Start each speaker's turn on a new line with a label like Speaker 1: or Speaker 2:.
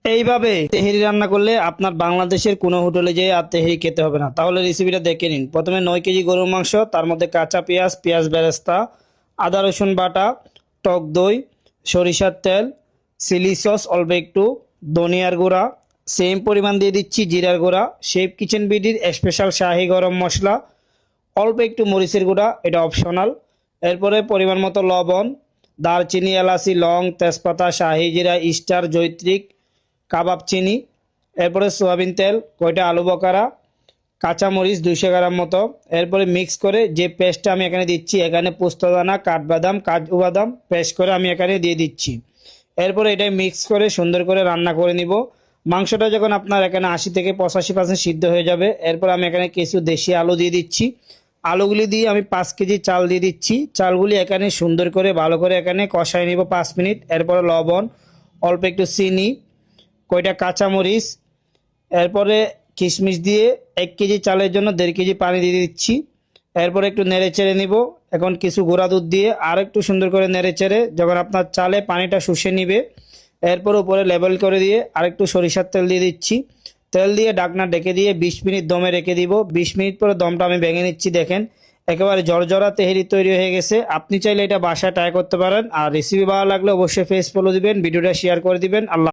Speaker 1: এইভাবে তেহেরি রান্না করলে আপনার বাংলাদেশের কোনো হোটেলে যেয়ে আর তেহেরি খেতে হবে না। তাহলে রেসিপিটা দেখে নিন। প্রথমে 9 কেজি গরুর মাংস, তার মধ্যে কাঁচা পেঁয়াজ, পেঁয়াজ বেরেস্তা, আদা রসুন বাটা, টক দই, সরিষার তেল, চিলি সস অল্প একটু, ধনিয়ার গুঁড়া, সেম পরিমাণ দিয়ে দিচ্ছি জিরার গুঁড়া, শেফ কিচেন বিডির স্পেশাল শাহি গরম মশলা, অল্প একটু মরিচের গুঁড়া, এটা অপশনাল। এরপরে পরিমাণ মতো লবণ, দারচিনি, এলাচি, লং, তেজপাতা, শাহি জিরা, স্টার, জৈত্রিক, কাবাব চিনি। এরপরে সোয়াবিন তেল, কয়টা আলু বকারা, কাঁচামরিচ 200 গ্রাম মতো। এরপরে মিক্স করে যে পেস্টটা আমি এখানে দিচ্ছি, এখানে পোস্তদানা, কাঠবাদাম, কাজু বাদাম পেস্ট করে আমি এখানে দিয়ে দিচ্ছি। এরপরে এটাই মিক্স করে সুন্দর করে রান্না করে নিব। মাংসটা যখন আপনার এখানে 80 থেকে 85% সিদ্ধ হয়ে যাবে, এরপর আমি এখানে কিছু দেশি আলু দিয়ে দিচ্ছি। আলুগুলি দিয়ে আমি 5 কেজি চাল দিয়ে দিচ্ছি। চালগুলি এখানে সুন্দর করে ভালো করে এখানে কষাই নিব 5 মিনিট। এরপরে লবণ, অল্প একটু চিনি, কয়টা কাঁচামরিচ, এরপরে কিশমিশ দিয়ে 1 কেজি চালের জন্য 1.5 কেজি পানি দিয়ে দিচ্ছি। এরপরে একটু নেড়ে চেড়ে নিব। এখন কিছু গুঁড়া দুধ দিয়ে আর একটু সুন্দর করে নেড়ে চেড়ে যখন আপনার চালে পানিটা শুষে নিবে, এরপর উপরে লেবেল করে দিয়ে আরেকটু সরিষার তেল দিয়ে দিচ্ছি। তেল দিয়ে ঢাকনা ঢেকে দিয়ে 20 মিনিট দমে রেখে দিব। 20 মিনিট পরে দমটা আমি ভেঙে নিচ্ছি। দেখেন একেবারে জর্জরা তেহেরি তৈরি হয়ে গেছে। আপনি চাইলে এটা বাসায় ট্রাই করতে পারেন। আর রেসিপি ভালো লাগলে অবশ্যই ফেস ফলো দিবেন, ভিডিওটা শেয়ার করে দিবেন। আল্লাহ।